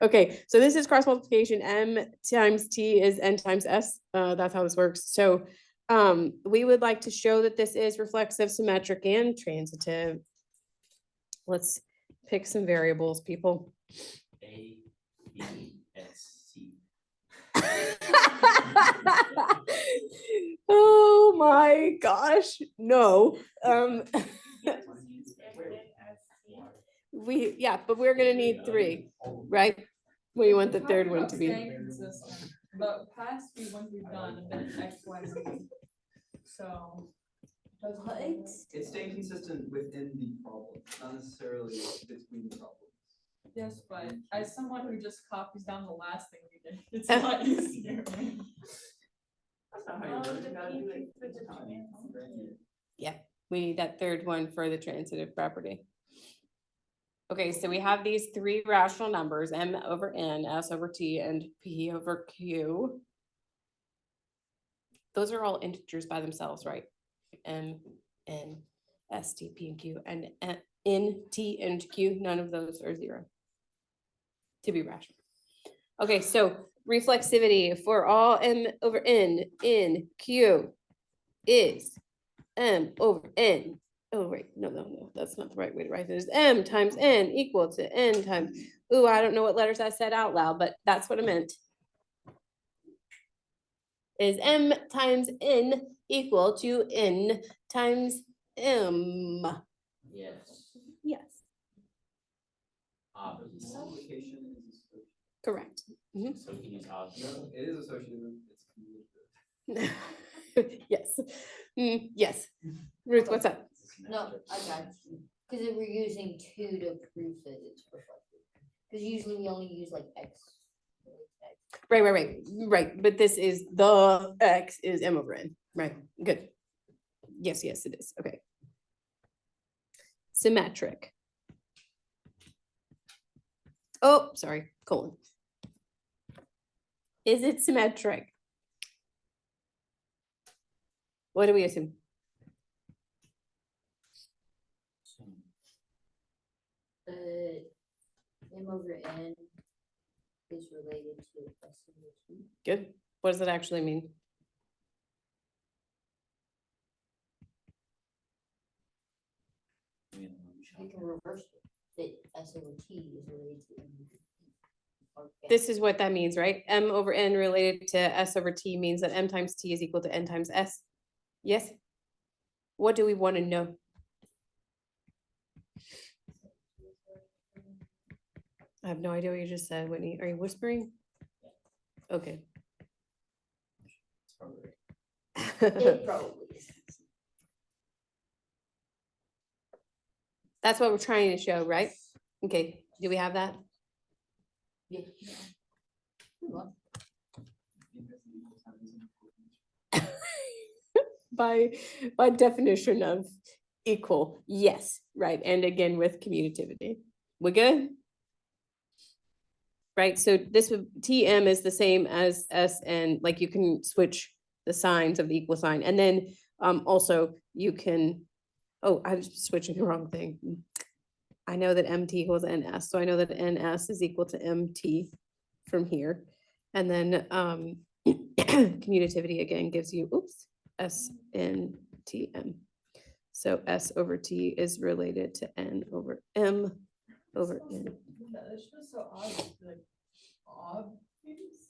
Okay, so this is cross multiplication. M times T is N times S. That's how this works. So we would like to show that this is reflexive, symmetric, and transitive. Let's pick some variables, people.
A, B, S, C.
Oh my gosh, no. But we're gonna need 3, right? What do you want the third one to be?
But past the ones we've done have been X, Y, Z. So.
What?
It's staying consistent within the problem, not necessarily between the problems.
Yes, but as someone who just copies down the last thing we did, it's a lot easier.
That's not how you work. You gotta do it each time.
Yeah, we need that third one for the transitive property. Okay, so we have these 3 rational numbers, M over N, S over T, and P over Q. Those are all integers by themselves, right? M, N, S, T, P, and Q, and N, T, and Q, none of those are zero. To be rational. Okay, so reflexivity for all M over N in Q is M over N. Oh, wait, no, that's not the right way to write this. M times N equal to N times, ooh, I don't know what letters I said out loud, but that's what I meant. Is M times N equal to N times M?
Yes.
Yes,
Obvious.
Multiplication is associated.
correct.
So we can use obvious.
No, it is associated, it's commutative.
Yes, yes. Ruth, what's up?
No, I got you. Because if we're using two to prove that it's reflective. Because usually we only use like X.
Right. But this is the X is M over N, right? Good. Yes, it is. Okay. Symmetric. Oh, sorry, colon. Is it symmetric? What do we assume?
M over N is related to S over T.
Good. What does it actually mean?
You can reverse it, that S over T is related to M. Or
This is what that means, right? M over N related to S over T means that M times T is equal to N times S. Yes? What do we want to know? I have no idea what you just said, Whitney. Are you whispering? Okay.
It's probably
It probably is.
That's what we're trying to show, right? Okay, do we have that?
Yeah. Well,
By definition of equal, yes, right, and again with commutativity. We good? Right, so this would, TM is the same as S, and like you can switch the signs of the equal sign, and then also you can, oh, I was switching the wrong thing. I know that MT equals NS, so I know that NS is equal to MT from here. And then commutativity again gives you, oops, S N T M. So S over T is related to N over M over N.
That's just so odd, like, obvious.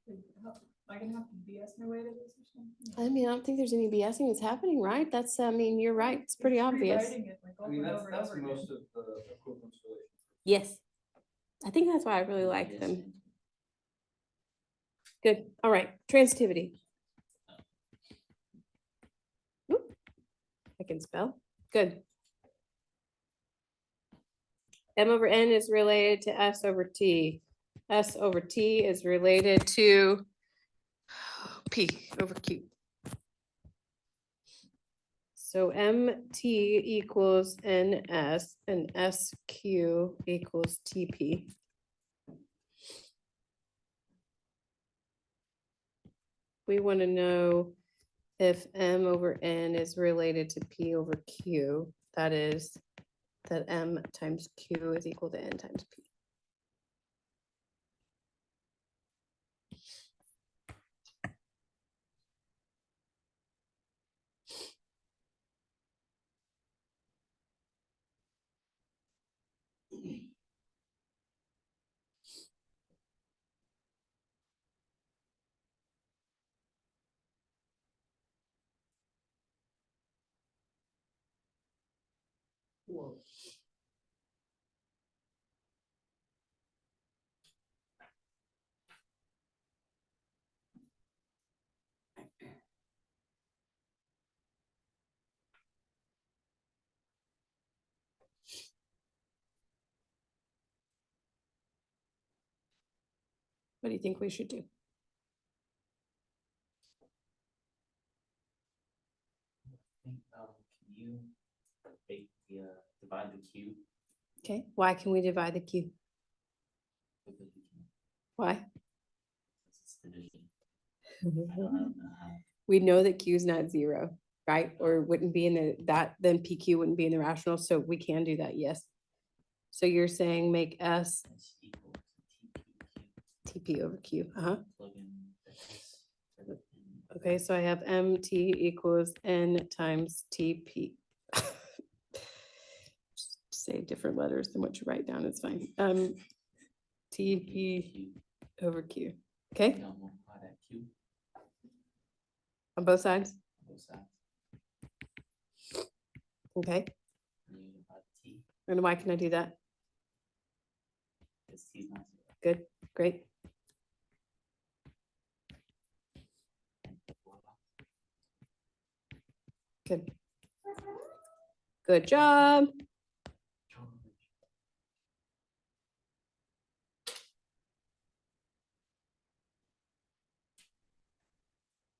Like, how, am I gonna have to BS my way to this or something?
I mean, I don't think there's any BSing that's happening, right? That's, I mean, you're right, it's pretty
Just
obvious.
rewriting it, like,
I
over
mean,
and
that's,
over and
that's
over again.
most of the equivalence relations.
Yes. I think that's why I really like them. Good, all right, transitivity. Oop, I can spell, good. M over N is related to S over T. S over T is related to P over Q. So MT equals NS and SQ equals TP. We want to know if M over N is related to P over Q. That is that M times Q is equal to N times P.
Whoa.
What do you think we should do?
Can you make the, divide the Q?
Okay, why can we divide the Q?
Because we can,
Why?
it's division. I don't know how.
We know that Q is not zero. right? Or wouldn't be in then PQ wouldn't be in the rational, so we can do that, yes. So you're saying make S
That's equal to
TP over Q,
plug in this for the-
Okay, so I have MT equals N times TP. Just say different letters than what you write down, it's fine. TP
Q,
over Q, okay,
don't multiply that Q
on both sides,
on both sides,
okay?
and you divide the T,
And why can I do that?
because T's not zero.
Good, great. Good. Good job.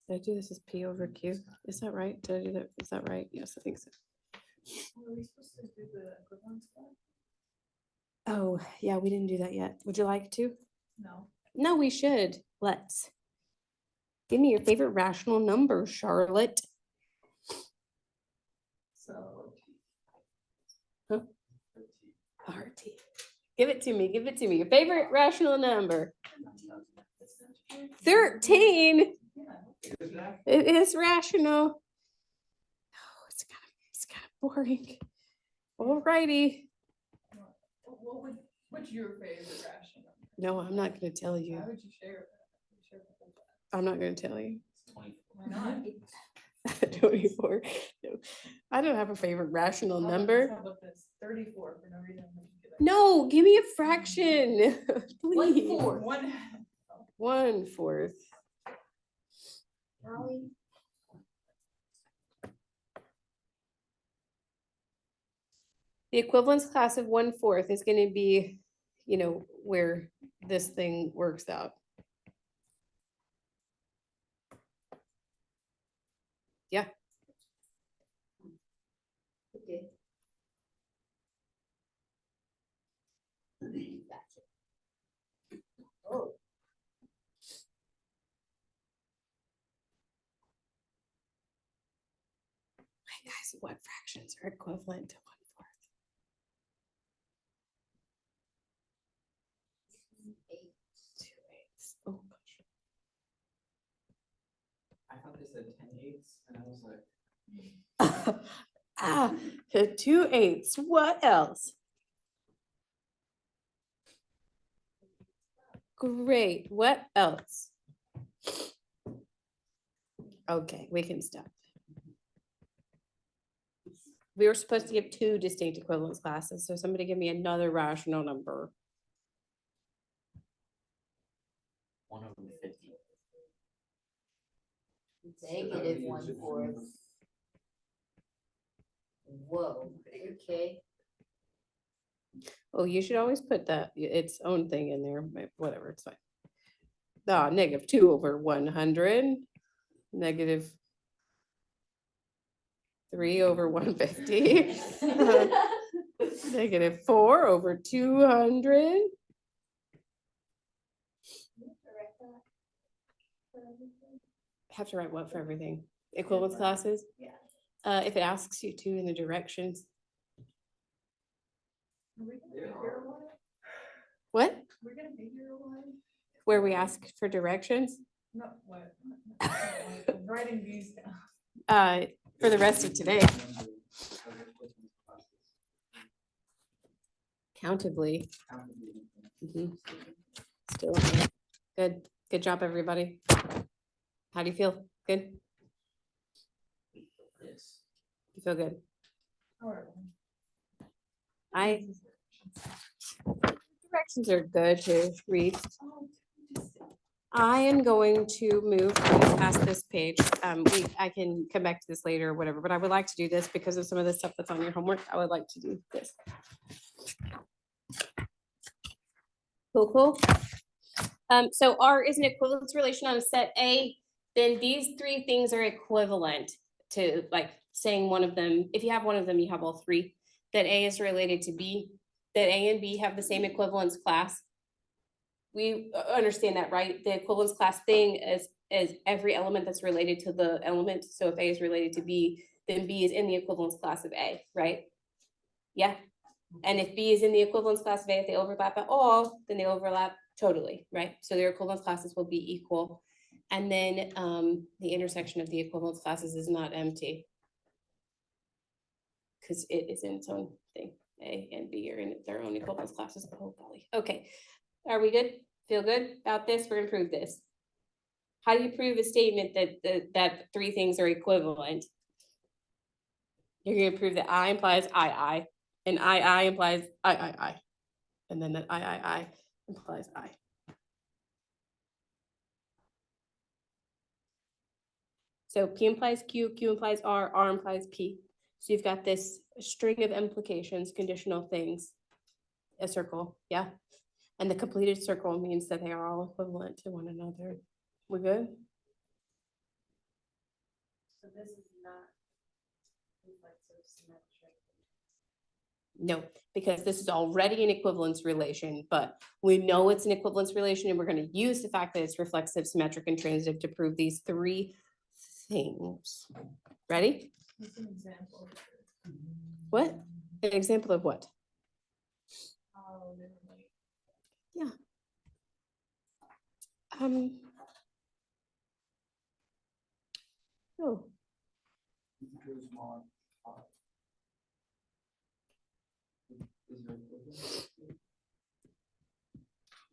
Did I do this as P over Q? Is that right? Did I do that? Is that right? Yes, I think so.
Were we supposed to do the equivalence one?
Oh, yeah, we didn't do that yet. Would you like to?
No.
No, we should. Let's. Give me your favorite rational number, Charlotte.
So.
Huh? RT. Give it to me. Give it to me. Your favorite rational number. 13. It is rational. Oh, it's kind of boring. Alrighty.
What's your favorite rational number?
No, I'm not going to tell you.
Why would you share it?
I'm not going to tell you.
It's 24.
Why not?
24. No, I don't have a favorite rational
How about
number.
this? How about this? 34 for no reason. I'm gonna do that.
No, give me a fraction. Please.
1/4.
1/4.
Molly?
The equivalence class of 1/4 is going to be, where this thing works out. Yeah.
Okay. Gotcha. Oh.
Hey guys, what fractions are equivalent to 1/4? 2/8. Oh gosh.
I thought they said 10/8, and I was like,
2/8. What else? Great. What else? Okay, we can stop. We were supposed to give 2 distinct equivalence classes, so somebody give me another rational number.
1/50.
Negative 1/4. Whoa, okay.
Oh, you should always put that, its own thing in there, but whatever, it's fine. -2/100, -3/150, -4/200. Have to write what for everything? Equivalence classes?
Yeah.
If it asks you to in the directions.
Are we gonna be here a while?
What?
We're gonna be here a while?
Where we ask for directions?
No, what? I'm writing these down.
For the rest of today, countably. Mhm. Still, okay. Good job, everybody. How do you feel? Good?
Yes.
You feel good?
However.
Directions are good to read.
Oh,
I am going to move past this page. I can come back to this later or whatever, but I would like to do this because of some of the stuff that's on your homework. I would like to do this. Cool. So R is an equivalence relation on a set A, then these 3 things are equivalent to like saying one of them. If you have one of them, you have all 3. That A is related to B, that A and B have the same equivalence class. We understand that, right? The equivalence class thing is as every element that's related to the element. So if A is related to B, then B is in the equivalence class of A, right? Yeah. And if B is in the equivalence class of A, if they overlap at all, then they overlap totally, right? So their equivalence classes will be equal. And then the intersection of the equivalence classes is not empty, because it is in its own thing. A and B are in their own equivalence classes. Oh, golly. Okay. Are we good? Feel good about this? We're gonna prove this. How do you prove a statement that three things are equivalent? You're gonna prove that I implies I, and I implies I, and then that I implies I. So P implies Q, Q implies R implies P. So you've got this string of implications, conditional things, a circle, yeah? And the completed circle means that they are all equivalent to one another. We good?
So this is not reflexive symmetric.
No, because this is already an equivalence relation, but we know it's an equivalence relation and we're going to use the fact that it's reflexive, symmetric, and transitive to prove these three things. Ready?
What's an example?
What? An example of what?
Oh, they're like,
Oh,
Is there equivalence?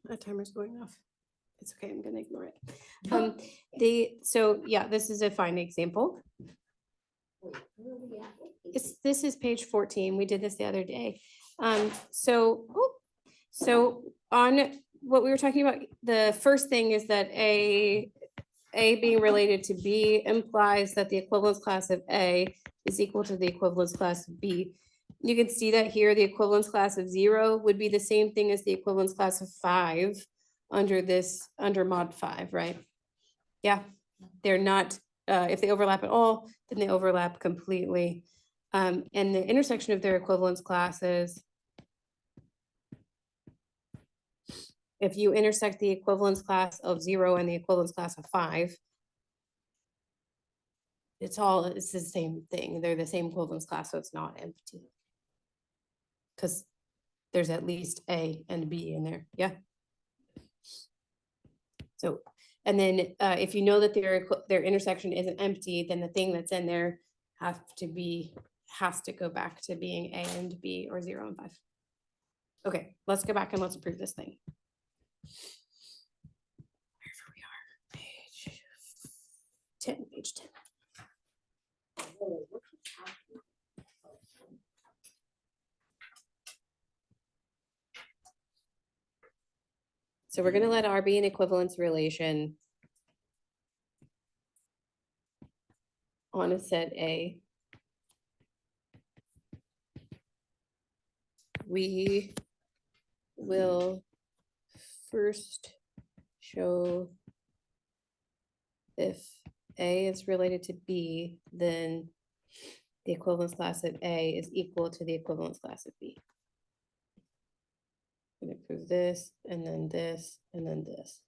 that timer's going off. It's okay, I'm gonna ignore it. So yeah, this is a fine example.
Wait, where are we at?
This is page 14. We did this the other day. So on what we were talking about, the first thing is that A being related to B implies that the equivalence class of A is equal to the equivalence class of B. You can see that here, the equivalence class of 0 would be the same thing as the equivalence class of 5 under mod 5, right? Yeah, they're not, if they overlap at all, then they overlap completely. And the intersection of their equivalence classes, if you intersect the equivalence class of 0 and the equivalence class of 5, it's the same thing. They're the same equivalence class, so it's not empty. Because there's at least A and B in there, yeah? So, and then if you know that their intersection isn't empty, then the thing that's in there has to go back to being A and B or 0 and 5. Okay, let's go back and let's prove this thing. Wherever we are, page 10. So we're gonna let R be an equivalence relation on a set A. We will first show if A is related to B, then the equivalence class of A is equal to the equivalence class of B. I'm gonna prove this, and then this, and then this.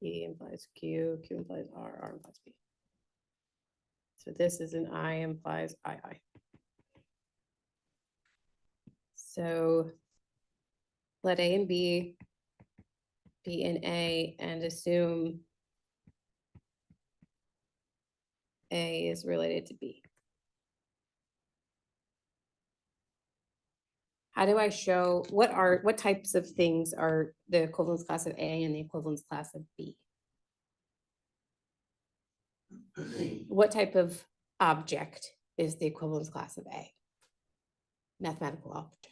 P implies Q, Q implies R implies B. So this is an I implies I. So let A and B be in A and assume A is related to B. How do I show, what types of things are the equivalence class of A and the equivalence class of B? What type of object is the equivalence class of A? Mathematical object.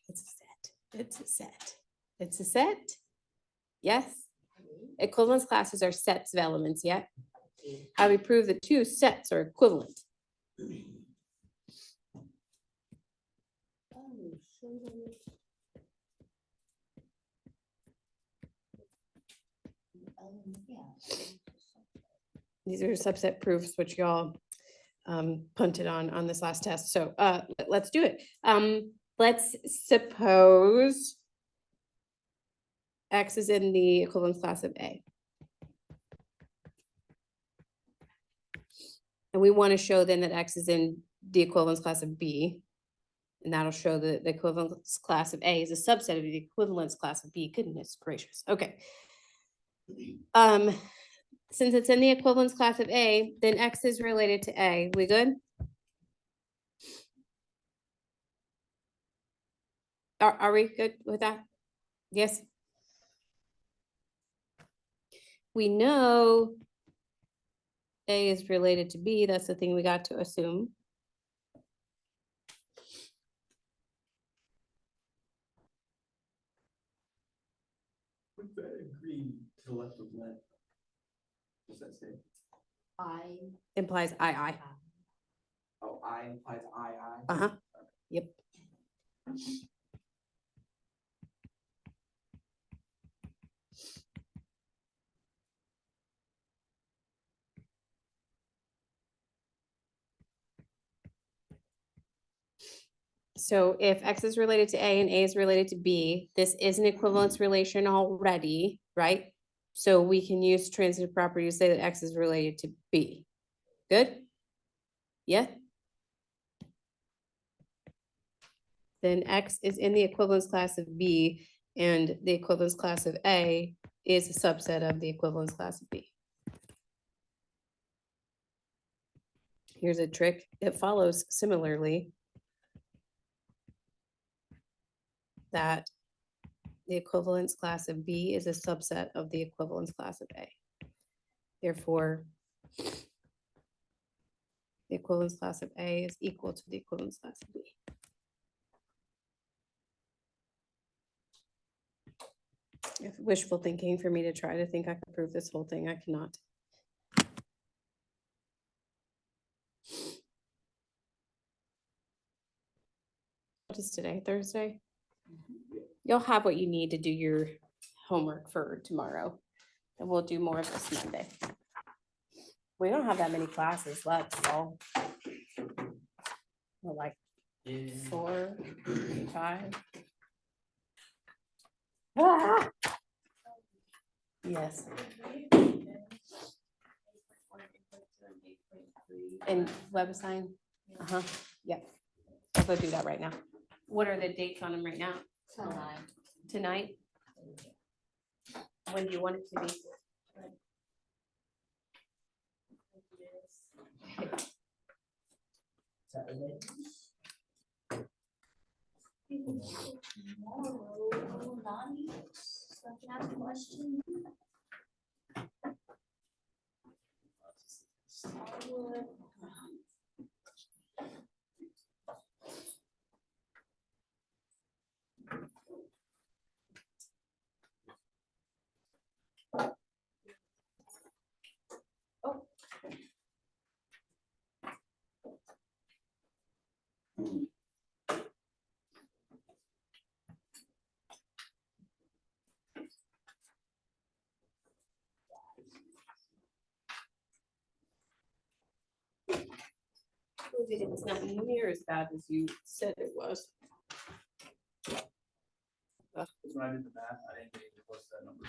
It's a set. It's a set. It's a set. Yes. Equivalence classes are sets of elements, yeah? How do we prove the two sets are equivalent? These are subset proofs, which y'all punted on this last test. So let's do it. Let's suppose X is in the equivalence class of A. And we want to show then that X is in the equivalence class of B. And that'll show that the equivalence class of A is a subset of the equivalence class of B. Goodness gracious. Okay. Since it's in the equivalence class of A, then X is related to A. We good? Are we good with that? Yes. We know A is related to B. That's the thing we got to assume.
What's that green to the left of that? What's that say?
Implies I.
Oh, I implies I.
Uh-huh. Yep. So if X is related to A and A is related to B, this is an equivalence relation already, right? So we can use transitive property to say that X is related to B. Good? Yeah? Then X is in the equivalence class of B, and the equivalence class of A is a subset of the equivalence class of B. Here's a trick. It follows similarly that the equivalence class of B is a subset of the equivalence class of A. Therefore, the equivalence class of A is equal to the equivalence class of B. If wishful thinking for me to try to think I can prove this whole thing, I cannot. What is today, Thursday? You'll have what you need to do your homework for tomorrow. And we'll do more of this Monday. We don't have that many classes left, so. We're like 4, 5. Ah! Yes, and web assign, yeah, I'll go do that right now. What are the dates on them right now? Tonight? When do you want it to be?
Saturday.
Tomorrow, Lonnie, so I can ask a question. Starwood.
It's not near as bad as you said it was.
When I did the math, I didn't get even close to that number.